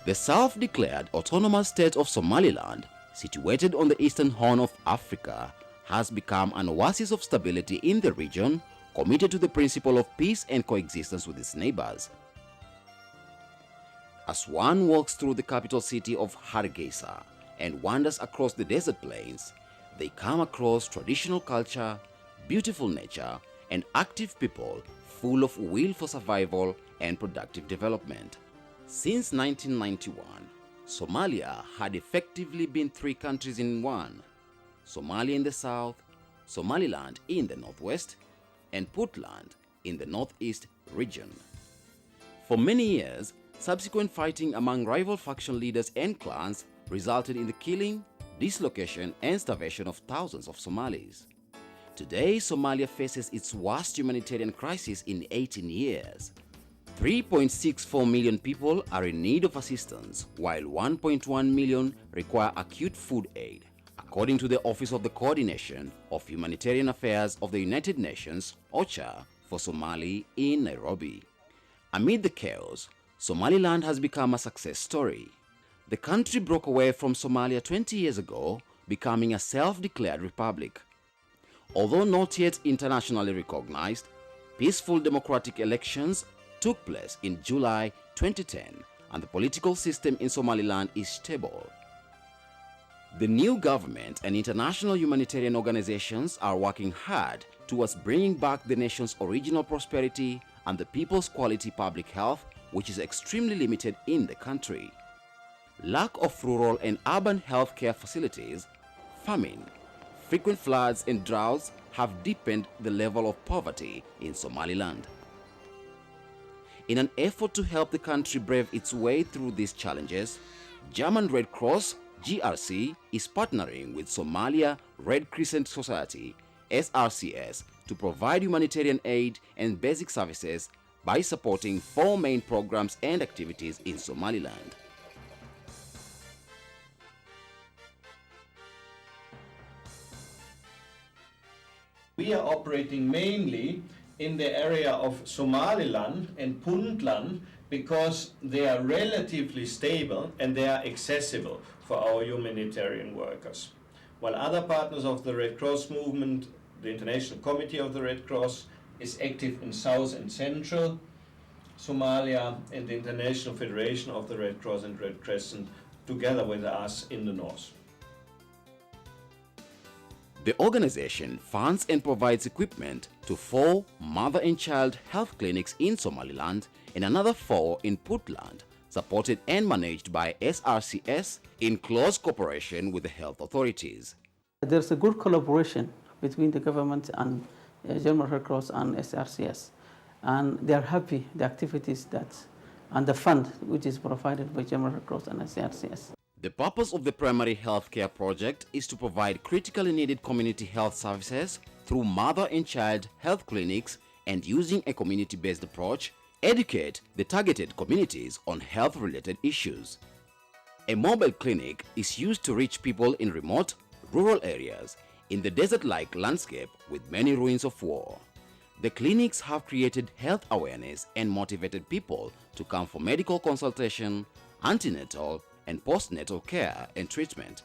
The self-declared autonomous state of Somaliland, situated on the eastern horn of Africa, has become an oasis of stability in the region, committed to the principle of peace and coexistence with its neighbors. As one walks through the capital city of Hargeisa and wanders across the desert plains, they come across traditional culture, beautiful nature, and active people full of will for survival and productive development. Since 1991, Somalia had effectively been three countries in one: Somalia in the south, Somaliland in the northwest, and Puntland in the northeast region. For many years, subsequent fighting among rival faction leaders and clans resulted in the killing, dislocation, and starvation of thousands of Somalis. Today, Somalia faces its worst humanitarian crisis in 18 years. 3.64 million people are in need of assistance, while 1.1 million require acute food aid, according to the Office of the Coordination of Humanitarian Affairs of the United Nations, OCHA, for Somali in Nairobi. Amid the chaos, Somaliland has become a success story. The country broke away from Somalia 20 years ago, becoming a self-declared republic. Although not yet internationally recognized, peaceful democratic elections took place in July 2010, and the political system in Somaliland is stable. The new government and international humanitarian organizations are working hard towards bringing back the nation's original prosperity and the people's quality public health, which is extremely limited in the country. Lack of rural and urban healthcare facilities, famine, frequent floods and droughts have deepened the level of poverty in Somaliland. In an effort to help the country brave its way through these challenges, German Red Cross (GRC) is partnering with Somalia Red Crescent Society (SRCS) to provide humanitarian aid and basic services by supporting 4 main programs and activities in Somaliland. We are operating mainly in the area of Somaliland and Puntland because they are relatively stable and they are accessible for our humanitarian workers. While other partners of the Red Cross movement, the International Committee of the Red Cross, is active in South and Central Somalia, and the International Federation of the Red Cross and Red Crescent together with us in the north. The organization funds and provides equipment to 4 mother and child health clinics in Somaliland and another 4 in Puntland, supported and managed by SRCS in close cooperation with the health authorities. There's a good collaboration between the government and German Red Cross and SRCS, and they are happy the activities and the fund which is provided by German Red Cross and SRCS. The purpose of the primary healthcare project is to provide critically needed community health services through mother and child health clinics, and using a community-based approach, educate the targeted communities on health-related issues. A mobile clinic is used to reach people in remote, rural areas in the desert-like landscape with many ruins of war. The clinics have created health awareness and motivated people to come for medical consultation, antenatal, and postnatal care and treatment.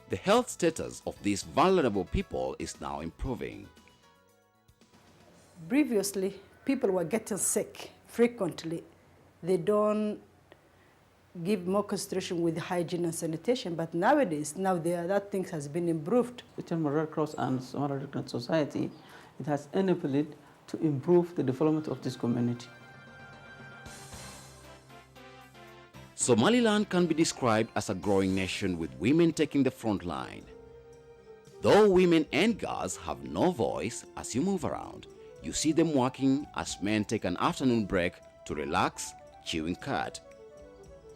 The health status of these vulnerable people is now improving. Previously, people were getting sick frequently. They don't give more concentration with hygiene and sanitation, but nowadays, that thing has been improved. The German Red Cross and Somali Red Crescent Society, it has enabled it to improve the development of this community. Somaliland can be described as a growing nation with women taking the front line. Though women and girls have no voice, as you move around, you see them working as men take an afternoon break to relax, chewing cud.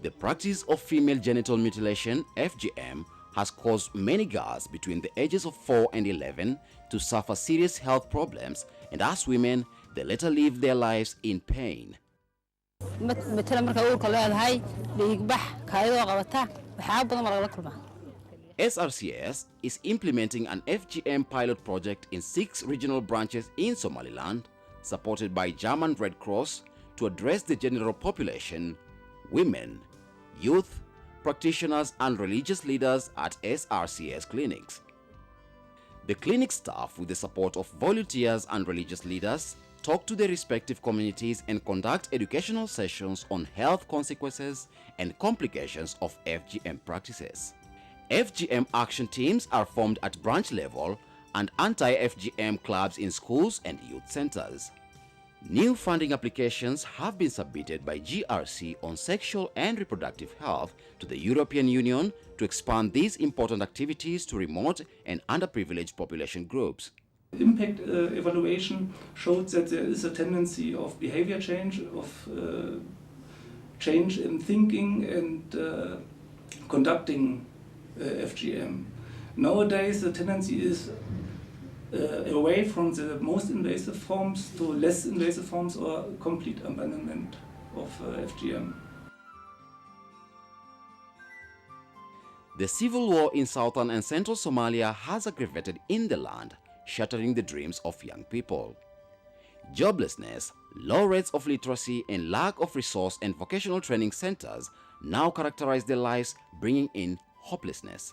The practice of female genital mutilation, FGM, has caused many girls between the ages of 4 and 11 to suffer serious health problems, and as women, they later live their lives in pain. SRCS is implementing an FGM pilot project in 6 regional branches in Somaliland, supported by German Red Cross, to address the general population women, youth, practitioners and religious leaders at SRCS clinics. The clinic staff, with the support of volunteers and religious leaders, talk to their respective communities and conduct educational sessions on health consequences and complications of FGM practices. FGM action teams are formed at branch level and anti-FGM clubs in schools and youth centers. New funding applications have been submitted by GRC on sexual and reproductive health to the European Union to expand these important activities to remote and underprivileged population groups. Impact evaluation showed that there is a tendency of behavior change, of change in thinking and conducting FGM. Nowadays the tendency is away from the most invasive forms to less invasive forms or complete abandonment of FGM. The civil war in southern and central Somalia has aggravated in the land, shattering the dreams of young people. Joblessness, low rates of literacy and lack of resource and vocational training centers now characterize their lives, bringing in hopelessness.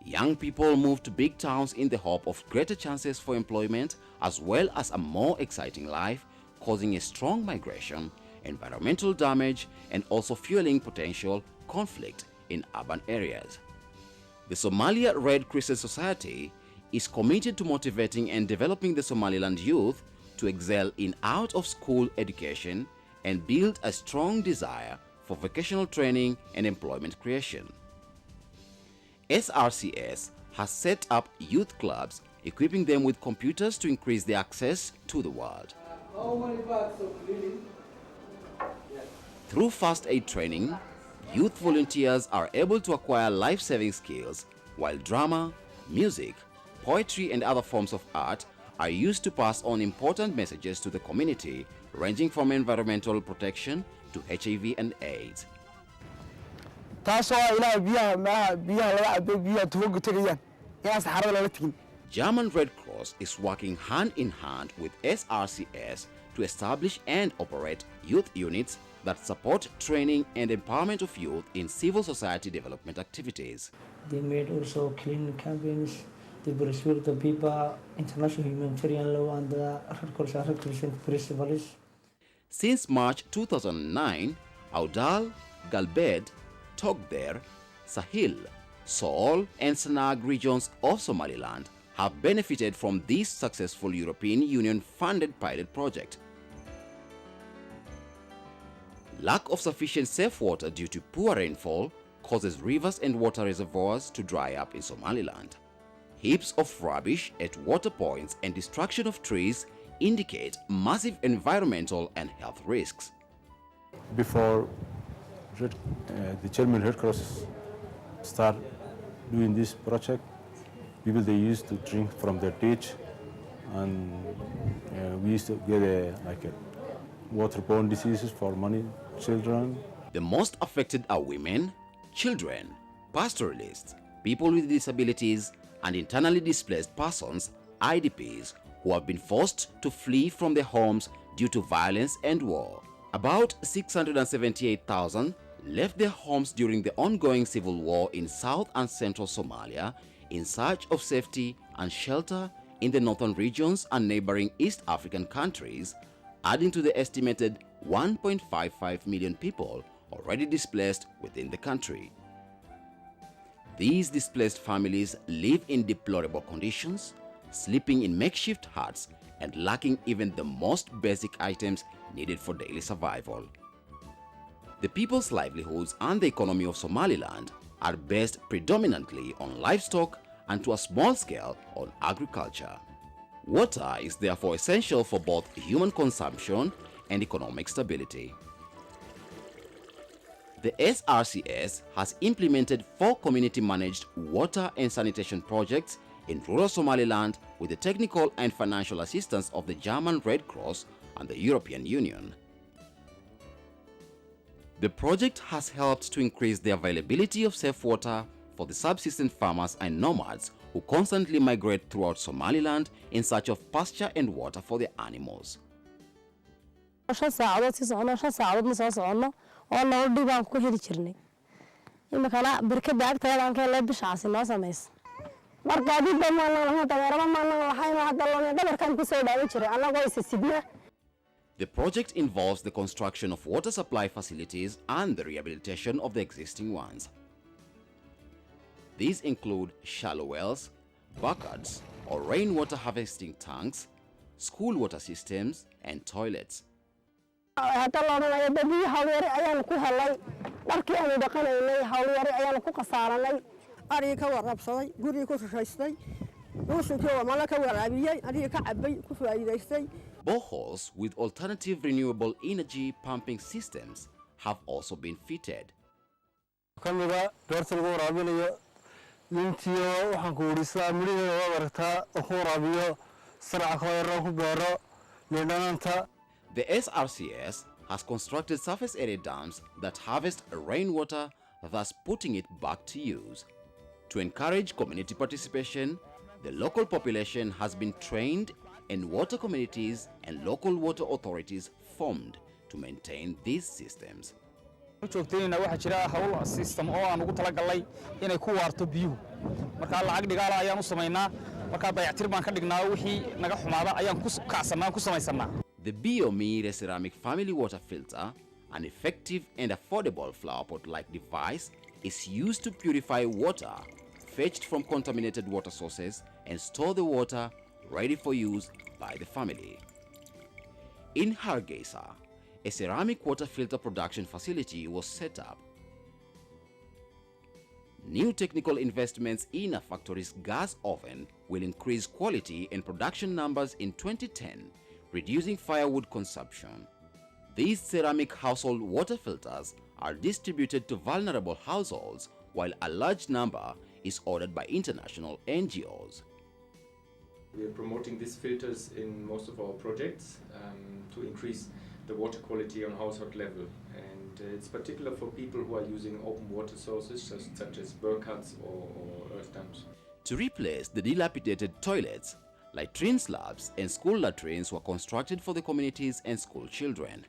Young people move to big towns in the hope of greater chances for employment as well as a more exciting life, causing a strong migration, environmental damage, and also fueling potential conflict in urban areas. The Somalia Red Crescent Society is committed to motivating and developing the Somaliland youth to excel in out-of-school education and build a strong desire for vocational training and employment creation. SRCS has set up youth clubs, equipping them with computers to increase their access to the world. Through first aid training, youth volunteers are able to acquire life-saving skills, while drama, music, poetry and other forms of art are used to pass on important messages to the community, ranging from environmental protection to HIV and AIDS. German Red Cross is working hand in hand with SRCS to establish and operate youth units that support training and empowerment of youth in civil society development activities. They made also clean campaigns, they pursued the people, international humanitarian law and the Red Cross principles. Since March 2009, Audal, Galbed, Togder, Sahil, Sool and Sanag regions of Somaliland have benefited from this successful European Union-funded pilot project. Lack of sufficient safe water due to poor rainfall causes rivers and water reservoirs to dry up in Somaliland. Heaps of rubbish at water points and destruction of trees indicate massive environmental and health risks. Before the German Red Cross start doing this project, people they used to drink from the ditch, and we used to get waterborne diseases for many children. The most affected are women, children, pastoralists, people with disabilities, and internally displaced persons, IDPs, who have been forced to flee from their homes due to violence and war. About 678,000 left their homes during the ongoing civil war in South and Central Somalia in search of safety and shelter in the northern regions and neighboring East African countries, adding to the estimated 1.55 million people already displaced within the country. These displaced families live in deplorable conditions, sleeping in makeshift huts and lacking even the most basic items needed for daily survival. The people's livelihoods and the economy of Somaliland are based predominantly on livestock and to a small scale on agriculture. Water is therefore essential for both human consumption and economic stability. The SRCS has implemented 4 community-managed water and sanitation projects in rural Somaliland with the technical and financial assistance of the German Red Cross and the European Union. The project has helped to increase the availability of safe water for the subsistence farmers and nomads who constantly migrate throughout Somaliland in search of pasture and water for their animals. 5 saacadood si socono 5 saacadood ma soo socono oo nolol dhib aan ku heli jirnay imikana barkada agteeda aan ka helay bishaasi noo sameys marka dib ma laha tageerada ma lahayn hadda loo dhabarkan ku soo dhaawi jiray anagoo is sidna. The project involves the construction of water supply facilities and the rehabilitation of the existing ones. These include shallow wells, buckets or rainwater harvesting tanks, school water systems and toilets. Hata loo dhanayo dadii hawleer ayaan ku helay dharkii aan dhaqanaynay hawleer ayaan ku qasaaranay ari ka warabsaday guri ku shishaystay wuxuu ma ka waraabiyay ari ka cabay ku faa'iideystay. Boreholes with alternative renewable energy pumping systems have also been fitted. Kamida beerta lagu waraabinayo intiyo waxaan ku warisaa midhaha warta ku waraabiyo sarca khayra ku beero leedanaanta. The SRCS has constructed surface area dams that harvest rainwater, thus putting it back to use. To encourage community participation, the local population has been trained and water communities and local water authorities formed to maintain these systems. joogtayna waxa jira hawl system oo aan ugu talagalay inay ku waarto biyuhu marka lacag dhigaal ayaan u sameeynaa marka dayactir baan ka dhignaa wixii naga xumaada ayaan ku kacsanaa ku sameeysanaa. The Biomir ceramic family water filter, an effective and affordable flower pot-like device, is used to purify water fetched from contaminated water sources and store the water ready for use by the family. In Hargeisa, a ceramic water filter production facility was set up. New technical investments in a factory's gas oven will increase quality and production numbers in 2010, reducing firewood consumption. These ceramic household water filters are distributed to vulnerable households, while a large number is ordered by international NGOs. We are promoting these filters in most of our projects to increase the water quality on household level, and it's particular for people who are using open water sources such as burkhards or earth dams. To replace the dilapidated toilets, latrine slabs and school latrines were constructed for the communities and school children.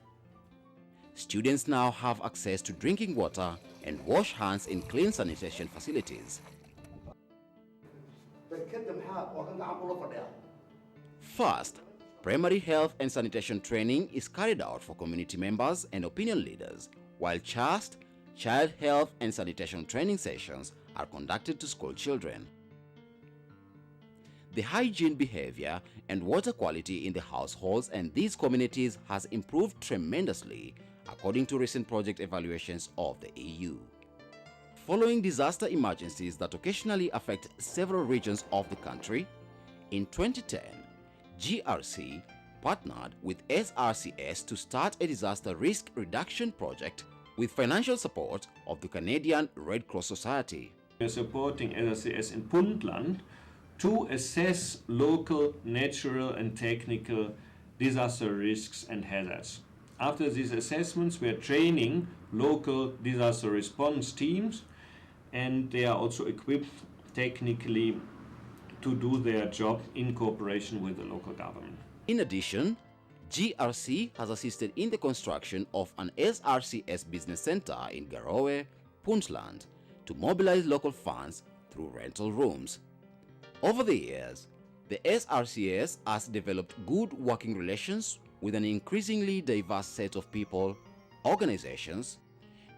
Students now have access to drinking water and wash hands in clean sanitation facilities. First, primary health and sanitation training is carried out for community members and opinion leaders, while child health and sanitation training sessions are conducted to school children. The hygiene behavior and water quality in the households and these communities has improved tremendously, according to recent project evaluations of the EU. Following disaster emergencies that occasionally affect several regions of the country, in 2010, GRC partnered with SRCS to start a disaster risk reduction project with financial support of the Canadian Red Cross Society. We are supporting SRCS in Puntland to assess local, natural and technical disaster risks and hazards. After these assessments, we are training local disaster response teams, and they are also equipped technically to do their job in cooperation with the local government. In addition, GRC has assisted in the construction of an SRCS business center in Garowe, Puntland, to mobilize local funds through rental rooms. Over the years, the SRCS has developed good working relations with an increasingly diverse set of people, organizations,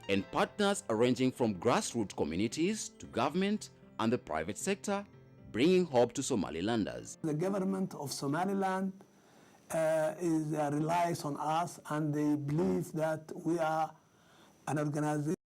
and partners ranging from grassroots communities to government and the private sector, bringing hope to Somalilanders. The government of Somaliland relies on us, and they believe that we are an organization